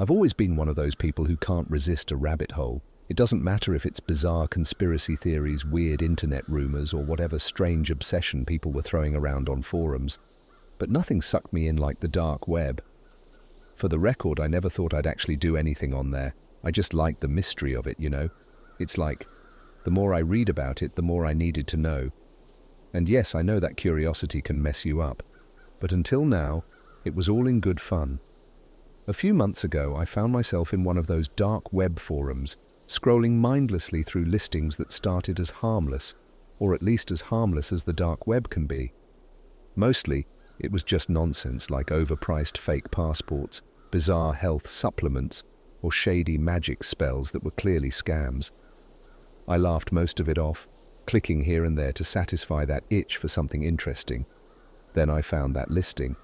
I've always been one of those people who can't resist a rabbit hole. It doesn't matter if it's bizarre conspiracy theories, weird internet rumors, or whatever strange obsession people were throwing around on forums. But nothing sucked me in like the dark web. For the record, I never thought I'd actually do anything on there. I just liked the mystery of it, you know? It's like, the more I read about it, the more I needed to know. And yes, I know that curiosity can mess you up. But until now, it was all in good fun. A few months ago, I found myself in one of those dark web forums, scrolling mindlessly through listings that started as harmless, or at least as harmless as the dark web can be. Mostly, it was just nonsense like overpriced fake passports, bizarre health supplements, or shady magic spells that were clearly scams. I laughed most of it off, clicking here and there to satisfy that itch for something interesting. Then I found that listing.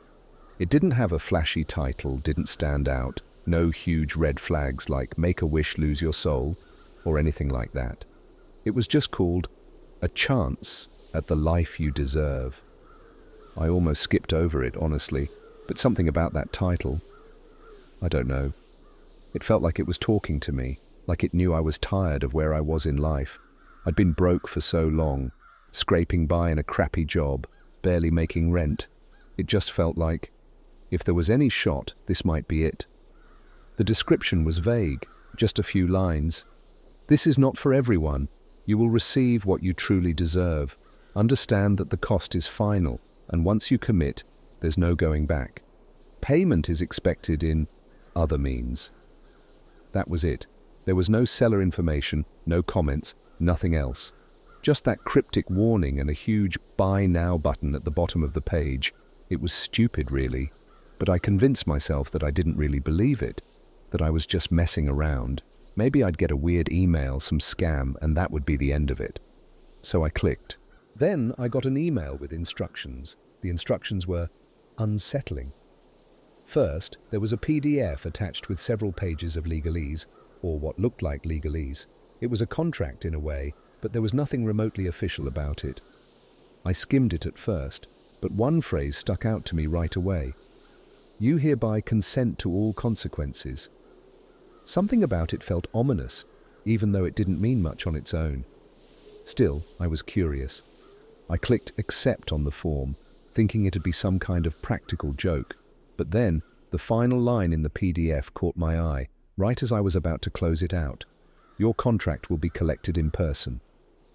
It didn't have a flashy title, didn't stand out, no huge red flags like "Make a wish, lose your soul," or anything like that. It was just called "A Chance at the Life You Deserve." I almost skipped over it, honestly, but something about that title, I don't know. It felt like it was talking to me, like it knew I was tired of where I was in life. I'd been broke for so long, scraping by in a crappy job, barely making rent. It just felt like, if there was any shot, this might be it. The description was vague, just a few lines. "This is not for everyone. You will receive what you truly deserve. Understand that the cost is final, and once you commit, there's no going back. Payment is expected in other means." That was it. There was no seller information, no comments, nothing else. Just that cryptic warning and a huge "Buy Now" button at the bottom of the page. It was stupid, really, but I convinced myself that I didn't really believe it, that I was just messing around. Maybe I'd get a weird email, some scam, and that would be the end of it. So I clicked. Then I got an email with instructions. The instructions were unsettling. First, there was a PDF attached with several pages of legalese, or what looked like legalese. It was a contract in a way, but there was nothing remotely official about it. I skimmed it at first, but one phrase stuck out to me right away. "You hereby consent to all consequences." Something about it felt ominous, even though it didn't mean much on its own. Still, I was curious. I clicked accept on the form, thinking it'd be some kind of practical joke. But then, the final line in the PDF caught my eye, right as I was about to close it out. "Your contract will be collected in person."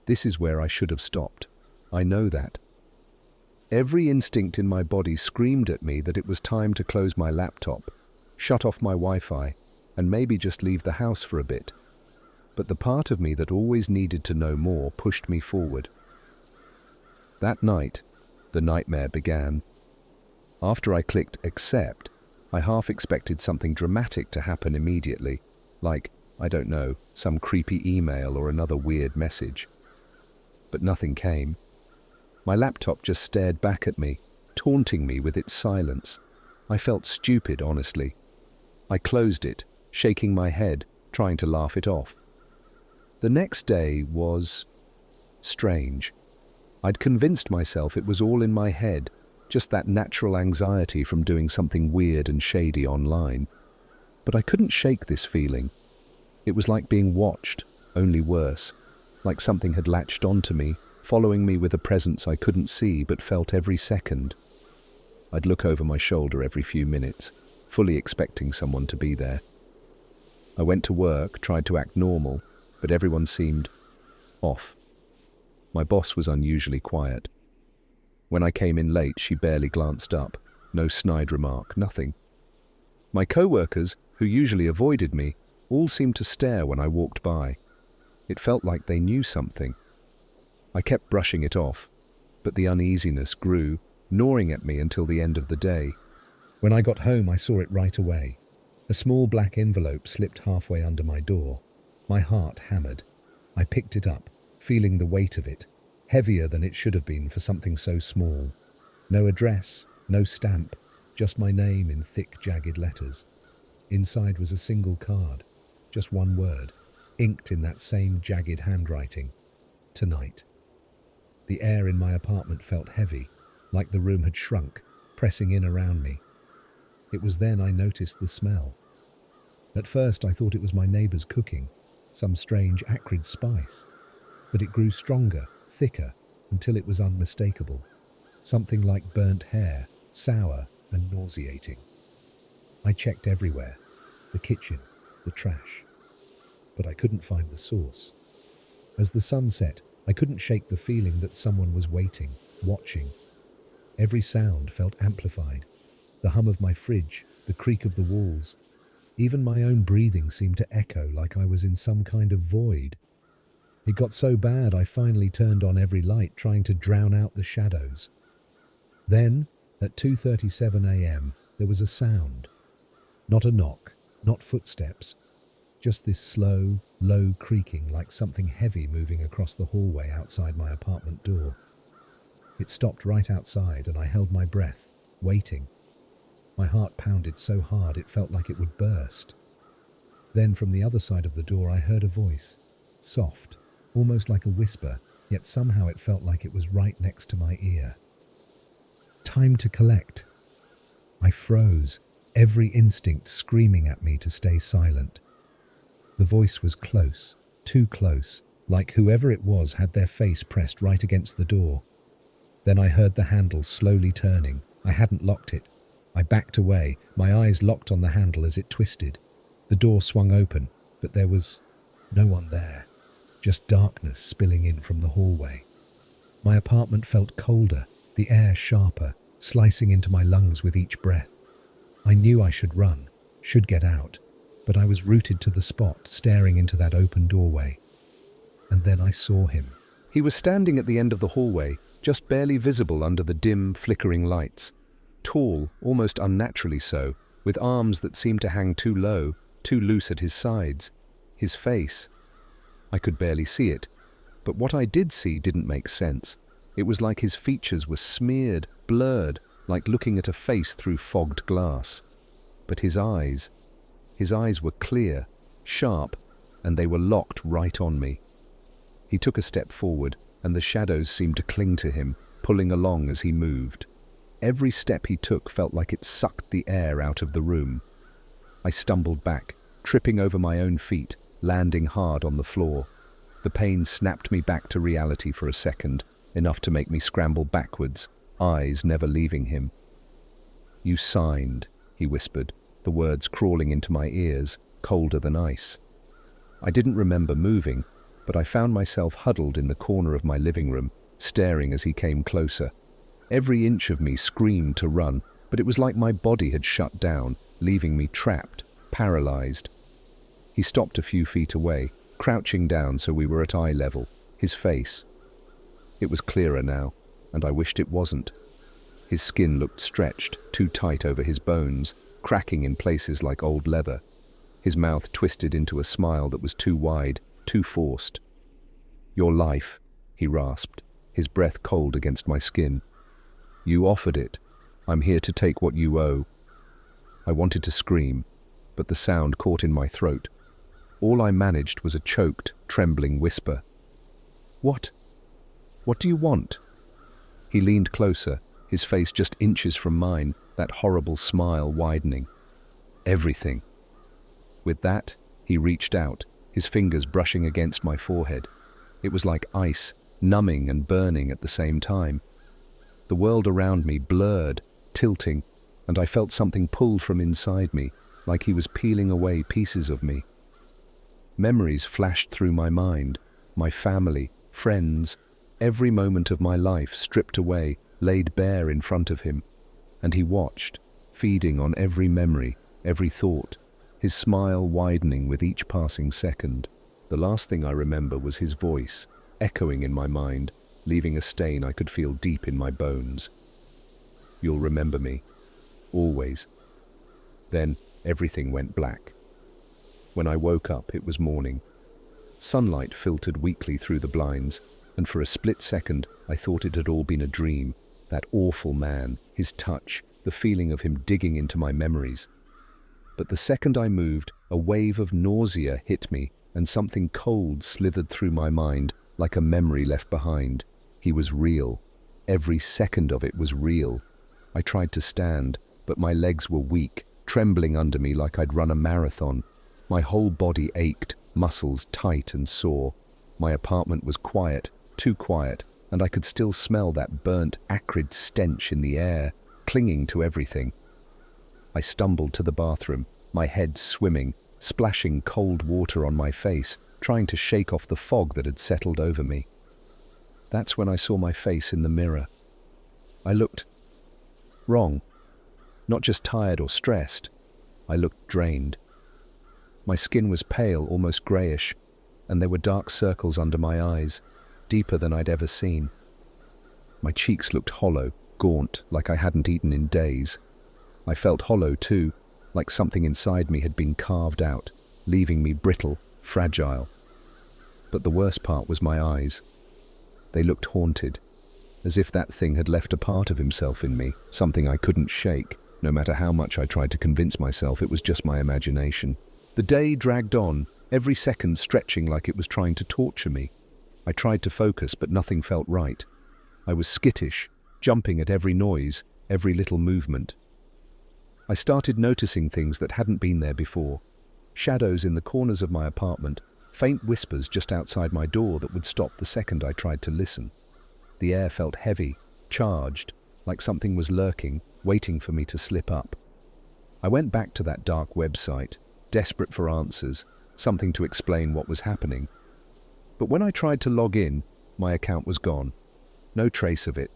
This is where I should have stopped. I know that. Every instinct in my body screamed at me that it was time to close my laptop, shut off my Wi-Fi, and maybe just leave the house for a bit. But the part of me that always needed to know more pushed me forward. That night, the nightmare began. After I clicked accept, I half expected something dramatic to happen immediately, like, I don't know, some creepy email or another weird message. But nothing came. My laptop just stared back at me, taunting me with its silence. I felt stupid, honestly. I closed it, shaking my head, trying to laugh it off. The next day was strange. I'd convinced myself it was all in my head, just that natural anxiety from doing something weird and shady online. But I couldn't shake this feeling. It was like being watched, only worse. Like something had latched onto me, following me with a presence I couldn't see but felt every second. I'd look over my shoulder every few minutes, fully expecting someone to be there. I went to work, tried to act normal, but everyone seemed off. My boss was unusually quiet. When I came in late, she barely glanced up. No snide remark, nothing. My co-workers, who usually avoided me, all seemed to stare when I walked by. It felt like they knew something. I kept brushing it off, but the uneasiness grew, gnawing at me until the end of the day. When I got home, I saw it right away. A small black envelope slipped halfway under my door. My heart hammered. I picked it up, feeling the weight of it, heavier than it should have been for something so small. No address, no stamp, just my name in thick, jagged letters. Inside was a single card, just one word, inked in that same jagged handwriting. Tonight. The air in my apartment felt heavy, like the room had shrunk, pressing in around me. It was then I noticed the smell. At first I thought it was my neighbours cooking, some strange acrid spice, but it grew stronger, thicker, until it was unmistakable. Something like burnt hair, sour and nauseating. I checked everywhere, the kitchen, the trash, but I couldn't find the source. As the sun set, I couldn't shake the feeling that someone was waiting, watching. Every sound felt amplified. The hum of my fridge, the creak of the walls. Even my own breathing seemed to echo like I was in some kind of void. It got so bad I finally turned on every light, trying to drown out the shadows. Then, at 2:37 a.m., there was a sound. Not a knock, not footsteps, just this slow, low creaking like something heavy moving across the hallway outside my apartment door. It stopped right outside and I held my breath, waiting. My heart pounded so hard it felt like it would burst. Then from the other side of the door I heard a voice, soft, almost like a whisper, yet somehow it felt like it was right next to my ear. Time to collect. I froze, every instinct screaming at me to stay silent. The voice was close, too close, like whoever it was had their face pressed right against the door. Then I heard the handle slowly turning. I hadn't locked it. I backed away, my eyes locked on the handle as it twisted. The door swung open, but there was no one there, just darkness spilling in from the hallway. My apartment felt colder, the air sharper, slicing into my lungs with each breath. I knew I should run, should get out, but I was rooted to the spot, staring into that open doorway. And then I saw him. He was standing at the end of the hallway, just barely visible under the dim, flickering lights. Tall, almost unnaturally so, with arms that seemed to hang too low, too loose at his sides. His face. I could barely see it, but what I did see didn't make sense. It was like his features were smeared, blurred, like looking at a face through fogged glass. But his eyes were clear, sharp, and they were locked right on me. He took a step forward, and the shadows seemed to cling to him, pulling along as he moved. Every step he took felt like it sucked the air out of the room. I stumbled back, tripping over my own feet, landing hard on the floor. The pain snapped me back to reality for a second, enough to make me scramble backwards, eyes never leaving him. "You signed," he whispered, the words crawling into my ears, colder than ice. I didn't remember moving, but I found myself huddled in the corner of my living room, staring as he came closer. Every inch of me screamed to run, but it was like my body had shut down, leaving me trapped, paralyzed. He stopped a few feet away, crouching down so we were at eye level, his face. It was clearer now, and I wished it wasn't. His skin looked stretched, too tight over his bones, cracking in places like old leather. His mouth twisted into a smile that was too wide, too forced. "Your life," he rasped, his breath cold against my skin. "You offered it. I'm here to take what you owe." I wanted to scream, but the sound caught in my throat. All I managed was a choked, trembling whisper. What do you want?" He leaned closer, his face just inches from mine, that horrible smile widening. "Everything." With that, he reached out, his fingers brushing against my forehead. It was like ice, numbing and burning at the same time. The world around me blurred, tilting, and I felt something pulled from inside me, like he was peeling away pieces of me. Memories flashed through my mind, my family, friends, every moment of my life stripped away, laid bare in front of him. And he watched, feeding on every memory, every thought, his smile widening with each passing second. The last thing I remember was his voice, echoing in my mind, leaving a stain I could feel deep in my bones. "You'll remember me. Always." Then everything went black. When I woke up, it was morning. Sunlight filtered weakly through the blinds, and for a split second I thought it had all been a dream. That awful man, his touch, the feeling of him digging into my memories. But the second I moved, a wave of nausea hit me, and something cold slithered through my mind, like a memory left behind. He was real. Every second of it was real. I tried to stand, but my legs were weak, trembling under me like I'd run a marathon. My whole body ached, muscles tight and sore. My apartment was quiet, too quiet, and I could still smell that burnt, acrid stench in the air, clinging to everything. I stumbled to the bathroom, my head swimming, splashing cold water on my face, trying to shake off the fog that had settled over me. That's when I saw my face in the mirror. I looked wrong. Not just tired or stressed. I looked drained. My skin was pale, almost greyish, and there were dark circles under my eyes, deeper than I'd ever seen. My cheeks looked hollow, gaunt, like I hadn't eaten in days. I felt hollow too, like something inside me had been carved out, leaving me brittle, fragile. But the worst part was my eyes. They looked haunted, as if that thing had left a part of himself in me, something I couldn't shake, no matter how much I tried to convince myself it was just my imagination. The day dragged on, every second stretching like it was trying to torture me. I tried to focus, but nothing felt right. I was skittish, jumping at every noise, every little movement. I started noticing things that hadn't been there before. Shadows in the corners of my apartment, faint whispers just outside my door that would stop the second I tried to listen. The air felt heavy, charged, like something was lurking, waiting for me to slip up. I went back to that dark website, desperate for answers, something to explain what was happening. But when I tried to log in, my account was gone. No trace of it.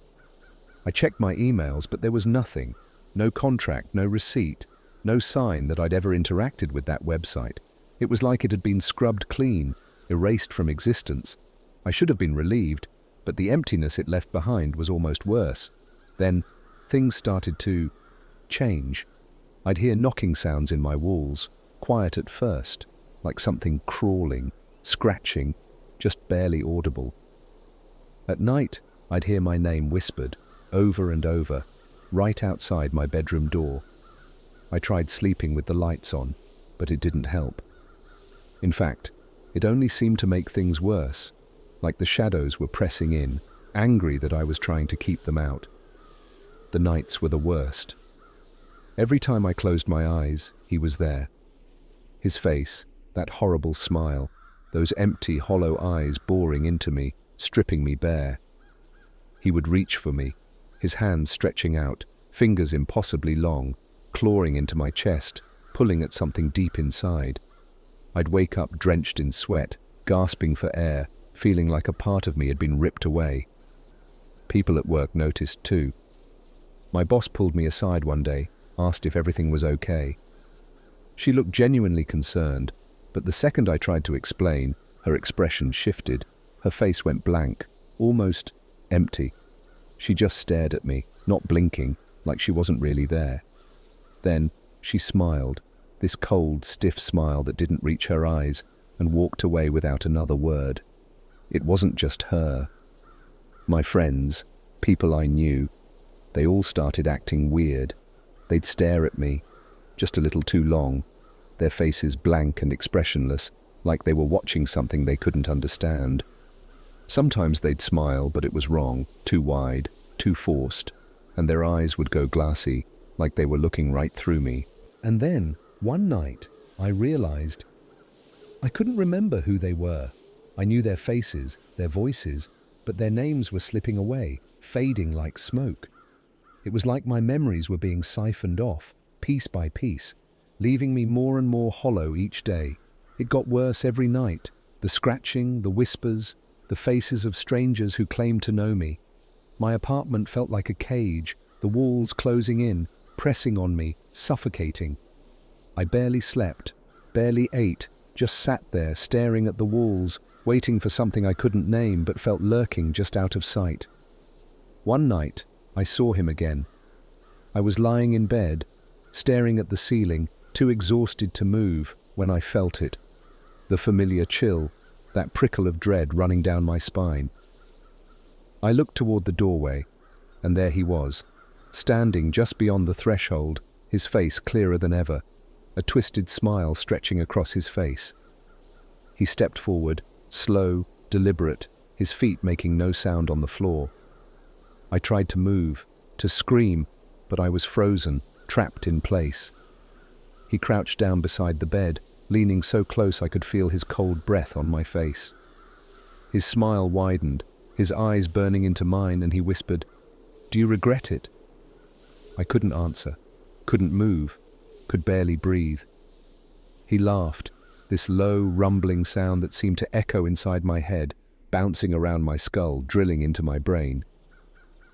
I checked my emails, but there was nothing. No contract, no receipt, no sign that I'd ever interacted with that website. It was like it had been scrubbed clean, erased from existence. I should have been relieved, but the emptiness it left behind was almost worse. Then, things started to change. I'd hear knocking sounds in my walls, quiet at first, like something crawling, scratching, just barely audible. At night, I'd hear my name whispered, over and over, right outside my bedroom door. I tried sleeping with the lights on, but it didn't help. In fact, it only seemed to make things worse, like the shadows were pressing in, angry that I was trying to keep them out. The nights were the worst. Every time I closed my eyes, he was there. His face, that horrible smile, those empty, hollow eyes boring into me, stripping me bare. He would reach for me, his hands stretching out, fingers impossibly long, clawing into my chest, pulling at something deep inside. I'd wake up drenched in sweat, gasping for air, feeling like a part of me had been ripped away. People at work noticed too. My boss pulled me aside one day, asked if everything was okay. She looked genuinely concerned, but the second I tried to explain, her expression shifted. Her face went blank, almost empty. She just stared at me, not blinking, like she wasn't really there. Then she smiled, this cold, stiff smile that didn't reach her eyes, and walked away without another word. It wasn't just her. My friends, people I knew, they all started acting weird. They'd stare at me, just a little too long, their faces blank and expressionless, like they were watching something they couldn't understand. Sometimes they'd smile, but it was wrong, too wide, too forced, and their eyes would go glassy, like they were looking right through me. And then, one night, I realized I couldn't remember who they were. I knew their faces, their voices, but their names were slipping away, fading like smoke. It was like my memories were being siphoned off, piece by piece, leaving me more and more hollow each day. It got worse every night. The scratching, the whispers, the faces of strangers who claimed to know me. My apartment felt like a cage, the walls closing in, pressing on me, suffocating. I barely slept, barely ate, just sat there staring at the walls, waiting for something I couldn't name but felt lurking just out of sight. One night, I saw him again. I was lying in bed, staring at the ceiling, too exhausted to move, when I felt it. The familiar chill, that prickle of dread running down my spine. I looked toward the doorway, and there he was, standing just beyond the threshold, his face clearer than ever, a twisted smile stretching across his face. He stepped forward, slow, deliberate, his feet making no sound on the floor. I tried to move, to scream, but I was frozen, trapped in place. He crouched down beside the bed, leaning so close I could feel his cold breath on my face. His smile widened, his eyes burning into mine, and he whispered, "Do you regret it?" I couldn't answer, couldn't move, could barely breathe. He laughed, this low, rumbling sound that seemed to echo inside my head, bouncing around my skull, drilling into my brain.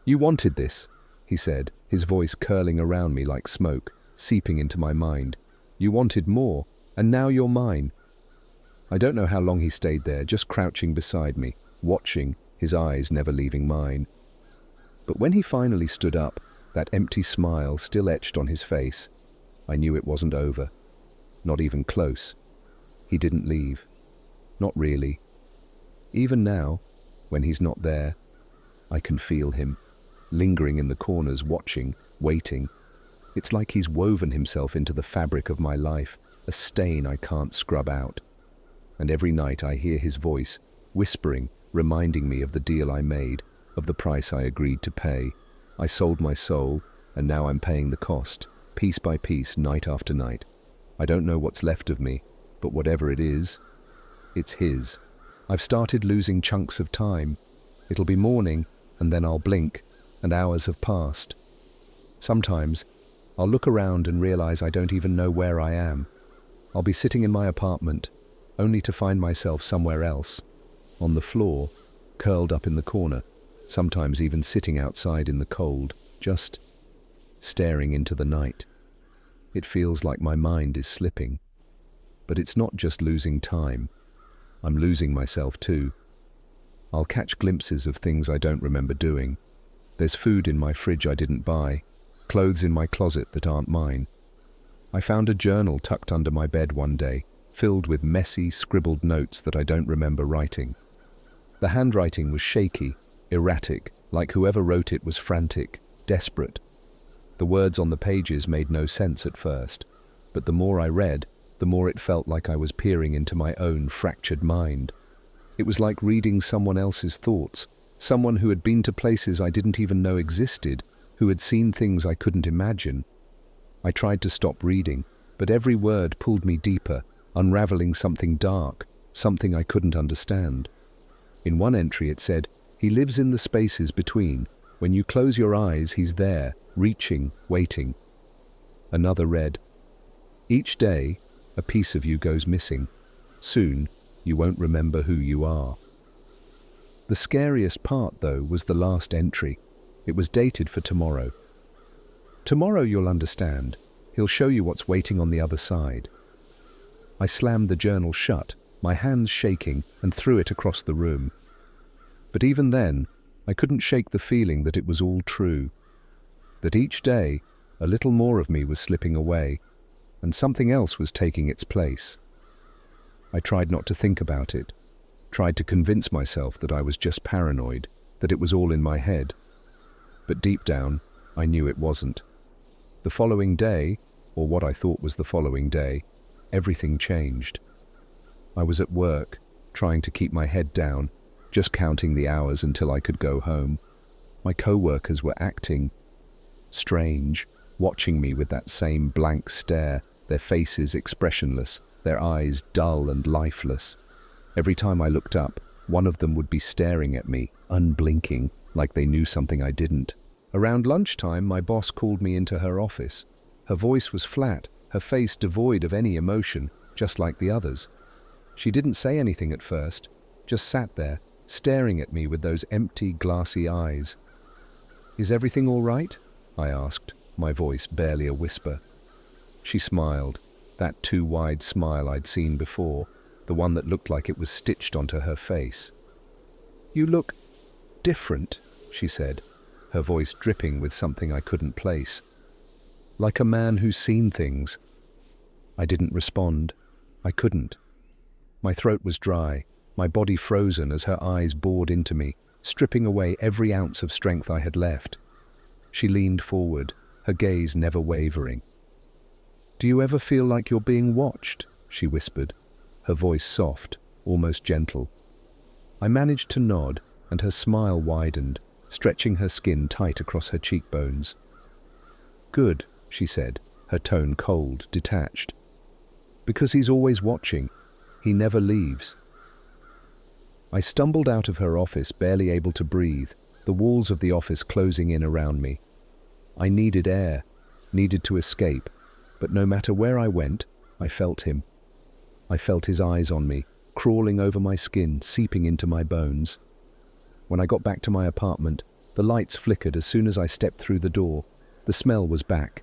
"You wanted this," he said, his voice curling around me like smoke, seeping into my mind. "You wanted more, and now you're mine." I don't know how long he stayed there, just crouching beside me, watching, his eyes never leaving mine. But when he finally stood up, that empty smile still etched on his face, I knew it wasn't over. Not even close. He didn't leave. Not really. Even now, when he's not there, I can feel him, lingering in the corners, watching, waiting. It's like he's woven himself into the fabric of my life, a stain I can't scrub out. And every night I hear his voice, whispering, reminding me of the deal I made, of the price I agreed to pay. I sold my soul, and now I'm paying the cost, piece by piece, night after night. I don't know what's left of me, but whatever it is, it's his. I've started losing chunks of time. It'll be morning, and then I'll blink, and hours have passed. Sometimes, I'll look around and realize I don't even know where I am. I'll be sitting in my apartment, only to find myself somewhere else, on the floor, curled up in the corner, sometimes even sitting outside in the cold, just staring into the night. It feels like my mind is slipping. But it's not just losing time. I'm losing myself too. I'll catch glimpses of things I don't remember doing. There's food in my fridge I didn't buy, clothes in my closet that aren't mine. I found a journal tucked under my bed one day, filled with messy, scribbled notes that I don't remember writing. The handwriting was shaky, erratic, like whoever wrote it was frantic, desperate. The words on the pages made no sense at first, but the more I read, the more it felt like I was peering into my own fractured mind. It was like reading someone else's thoughts, someone who had been to places I didn't even know existed, who had seen things I couldn't imagine. I tried to stop reading, but every word pulled me deeper, unraveling something dark, something I couldn't understand. In one entry it said, "He lives in the spaces between. When you close your eyes, he's there, reaching, waiting." Another read, "Each day, a piece of you goes missing. Soon, you won't remember who you are." The scariest part, though, was the last entry. It was dated for tomorrow. "Tomorrow you'll understand. He'll show you what's waiting on the other side." I slammed the journal shut, my hands shaking, and threw it across the room. But even then, I couldn't shake the feeling that it was all true. That each day, a little more of me was slipping away, and something else was taking its place. I tried not to think about it, tried to convince myself that I was just paranoid, that it was all in my head. But deep down, I knew it wasn't. The following day, or what I thought was the following day, everything changed. I was at work, trying to keep my head down, just counting the hours until I could go home. My co-workers were acting strange, watching me with that same blank stare, their faces expressionless, their eyes dull and lifeless. Every time I looked up, one of them would be staring at me, unblinking, like they knew something I didn't. Around lunchtime, my boss called me into her office. Her voice was flat, her face devoid of any emotion, just like the others. She didn't say anything at first, just sat there, staring at me with those empty, glassy eyes. "Is everything all right?" I asked, my voice barely a whisper. She smiled, that too wide smile I'd seen before, the one that looked like it was stitched onto her face. "You look different," she said, her voice dripping with something I couldn't place. "Like a man who's seen things." I didn't respond. I couldn't. My throat was dry, my body frozen as her eyes bored into me, stripping away every ounce of strength I had left. She leaned forward, her gaze never wavering. "Do you ever feel like you're being watched?" she whispered, her voice soft, almost gentle. I managed to nod, and her smile widened, stretching her skin tight across her cheekbones. "Good," she said, her tone cold, detached. Because he's always watching. He never leaves. I stumbled out of her office, barely able to breathe, the walls of the office closing in around me. I needed air, needed to escape, but no matter where I went, I felt him. I felt his eyes on me, crawling over my skin, seeping into my bones. When I got back to my apartment, the lights flickered as soon as I stepped through the door. The smell was back.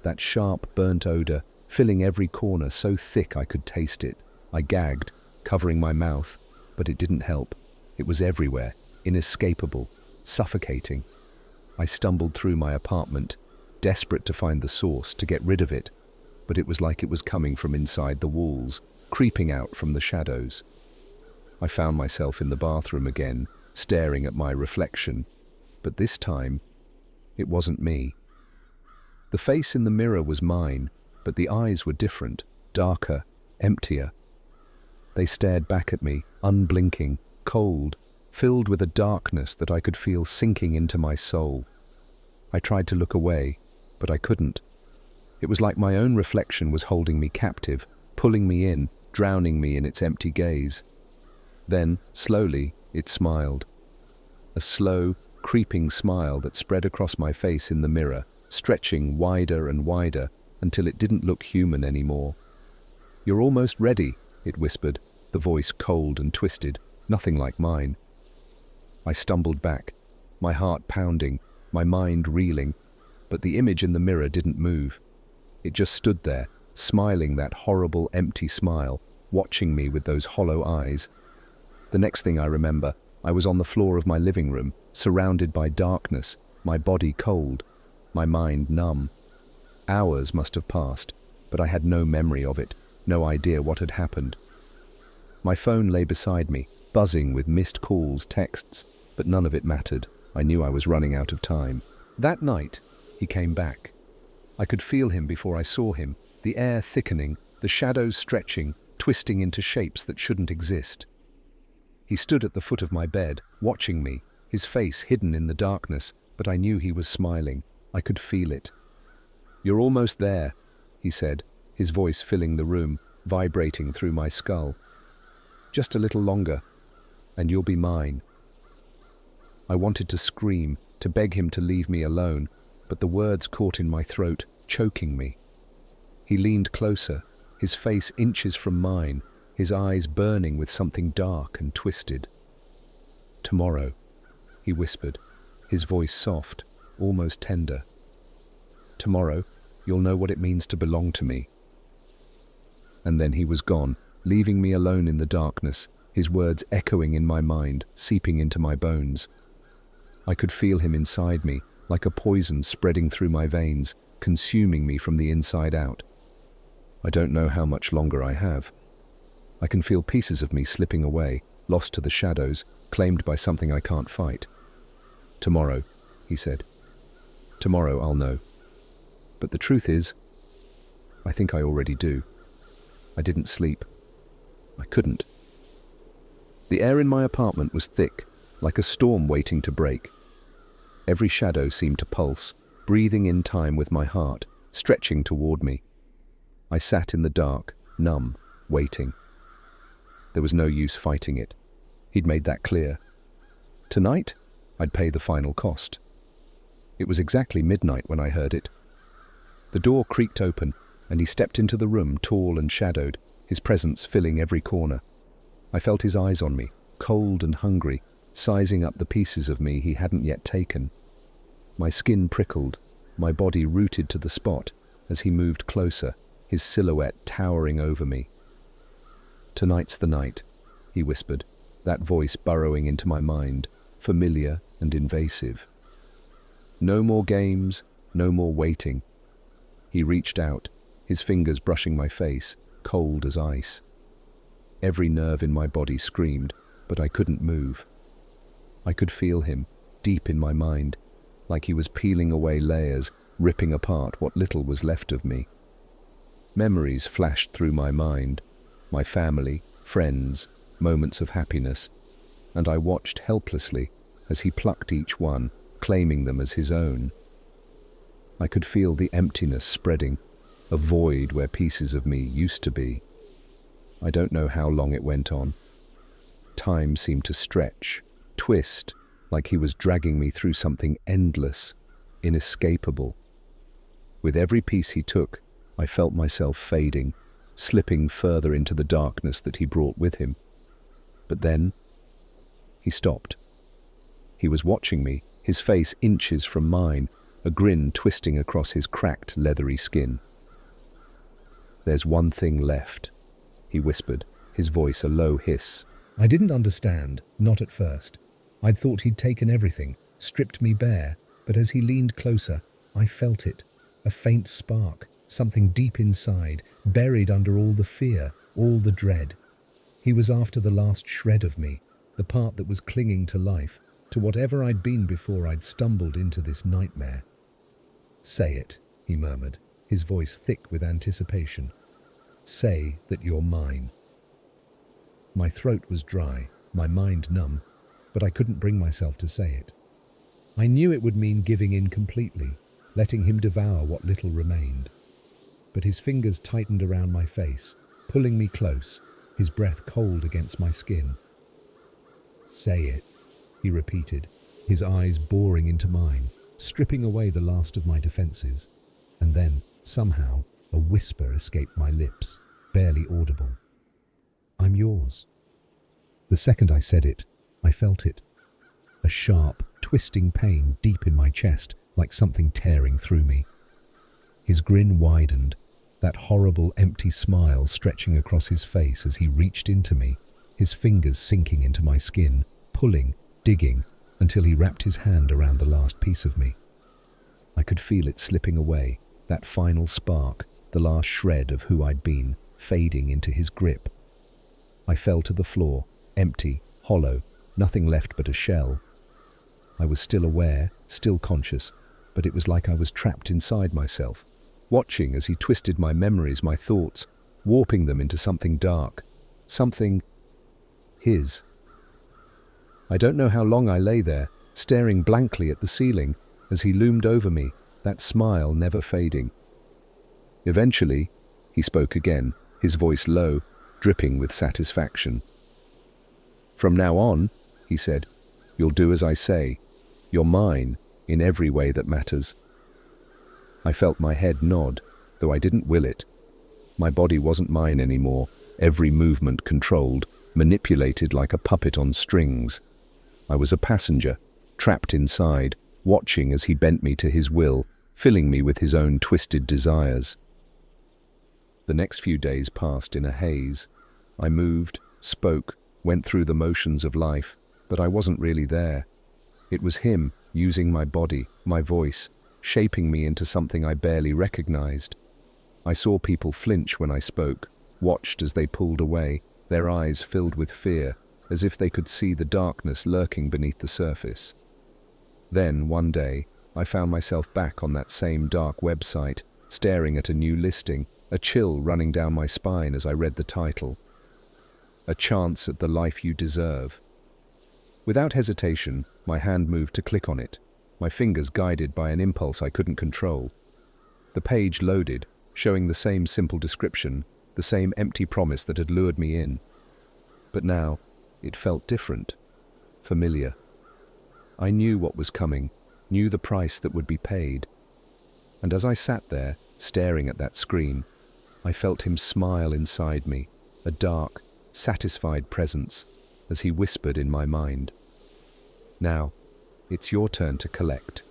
That sharp, burnt odor, filling every corner, so thick I could taste it. I gagged, covering my mouth, but it didn't help. It was everywhere, inescapable, suffocating. I stumbled through my apartment, desperate to find the source, to get rid of it, but it was like it was coming from inside the walls, creeping out from the shadows. I found myself in the bathroom again, staring at my reflection, but this time, it wasn't me. The face in the mirror was mine, but the eyes were different, darker, emptier. They stared back at me, unblinking, cold, filled with a darkness that I could feel sinking into my soul. I tried to look away, but I couldn't. It was like my own reflection was holding me captive, pulling me in, drowning me in its empty gaze. Then, slowly, it smiled. A slow, creeping smile that spread across my face in the mirror, stretching wider and wider until it didn't look human anymore. "You're almost ready," it whispered, the voice cold and twisted, nothing like mine. I stumbled back, my heart pounding, my mind reeling, but the image in the mirror didn't move. It just stood there, smiling that horrible, empty smile, watching me with those hollow eyes. The next thing I remember, I was on the floor of my living room, surrounded by darkness, my body cold, my mind numb. Hours must have passed, but I had no memory of it, no idea what had happened. My phone lay beside me, buzzing with missed calls, texts, but none of it mattered. I knew I was running out of time. That night, he came back. I could feel him before I saw him, the air thickening, the shadows stretching, twisting into shapes that shouldn't exist. He stood at the foot of my bed, watching me, his face hidden in the darkness, but I knew he was smiling. I could feel it. "You're almost there," he said, his voice filling the room, vibrating through my skull. "Just a little longer, and you'll be mine." I wanted to scream, to beg him to leave me alone, but the words caught in my throat, choking me. He leaned closer, his face inches from mine, his eyes burning with something dark and twisted. "Tomorrow," he whispered, his voice soft, almost tender. "Tomorrow, you'll know what it means to belong to me." And then he was gone, leaving me alone in the darkness, his words echoing in my mind, seeping into my bones. I could feel him inside me, like a poison spreading through my veins, consuming me from the inside out. I don't know how much longer I have. I can feel pieces of me slipping away, lost to the shadows, claimed by something I can't fight. "Tomorrow," he said. "Tomorrow I'll know. But the truth is, I think I already do. I didn't sleep. I couldn't." The air in my apartment was thick, like a storm waiting to break. Every shadow seemed to pulse, breathing in time with my heart, stretching toward me. I sat in the dark, numb, waiting. There was no use fighting it. He'd made that clear. Tonight, I'd pay the final cost. It was exactly midnight when I heard it. The door creaked open, and he stepped into the room, tall and shadowed, his presence filling every corner. I felt his eyes on me, cold and hungry, sizing up the pieces of me he hadn't yet taken. My skin prickled, my body rooted to the spot as he moved closer, his silhouette towering over me. "Tonight's the night," he whispered, that voice burrowing into my mind, familiar and invasive. No more games, no more waiting. He reached out, his fingers brushing my face, cold as ice. Every nerve in my body screamed, but I couldn't move. I could feel him, deep in my mind, like he was peeling away layers, ripping apart what little was left of me. Memories flashed through my mind, my family, friends, moments of happiness, and I watched helplessly as he plucked each one, claiming them as his own. I could feel the emptiness spreading, a void where pieces of me used to be. I don't know how long it went on. Time seemed to stretch, twist, like he was dragging me through something endless, inescapable. With every piece he took, I felt myself fading, slipping further into the darkness that he brought with him. But then, he stopped. He was watching me, his face inches from mine, a grin twisting across his cracked, leathery skin. "There's one thing left," he whispered, his voice a low hiss. I didn't understand, not at first. I'd thought he'd taken everything, stripped me bare, but as he leaned closer, I felt it. A faint spark, something deep inside, buried under all the fear, all the dread. He was after the last shred of me, the part that was clinging to life, to whatever I'd been before I'd stumbled into this nightmare. "Say it," he murmured, his voice thick with anticipation. "Say that you're mine." My throat was dry, my mind numb, but I couldn't bring myself to say it. I knew it would mean giving in completely, letting him devour what little remained. But his fingers tightened around my face, pulling me close, his breath cold against my skin. "Say it," he repeated, his eyes boring into mine, stripping away the last of my defenses. And then, somehow, a whisper escaped my lips, barely audible. "I'm yours." The second I said it, I felt it. A sharp, twisting pain deep in my chest, like something tearing through me. His grin widened, that horrible, empty smile stretching across his face as he reached into me, his fingers sinking into my skin, pulling, digging, until he wrapped his hand around the last piece of me. I could feel it slipping away, that final spark, the last shred of who I'd been, fading into his grip. I fell to the floor, empty, hollow, nothing left but a shell. I was still aware, still conscious, but it was like I was trapped inside myself, watching as he twisted my memories, my thoughts, warping them into something dark, something his. I don't know how long I lay there, staring blankly at the ceiling as he loomed over me, that smile never fading. Eventually, he spoke again, his voice low, dripping with satisfaction. "From now on," he said, "you'll do as I say. You're mine, in every way that matters." I felt my head nod, though I didn't will it. My body wasn't mine anymore, every movement controlled, manipulated like a puppet on strings. I was a passenger, trapped inside, watching as he bent me to his will, filling me with his own twisted desires. The next few days passed in a haze. I moved, spoke, went through the motions of life, but I wasn't really there. It was him, using my body, my voice, shaping me into something I barely recognized. I saw people flinch when I spoke, watched as they pulled away, their eyes filled with fear, as if they could see the darkness lurking beneath the surface. Then, one day, I found myself back on that same dark website, staring at a new listing, a chill running down my spine as I read the title. "A Chance at the Life You Deserve." Without hesitation, my hand moved to click on it, my fingers guided by an impulse I couldn't control. The page loaded, showing the same simple description, the same empty promise that had lured me in. But now, it felt different, familiar. I knew what was coming, knew the price that would be paid. And as I sat there, staring at that screen, I felt him smile inside me, a dark, satisfied presence, as he whispered in my mind, "Now, it's your turn to collect."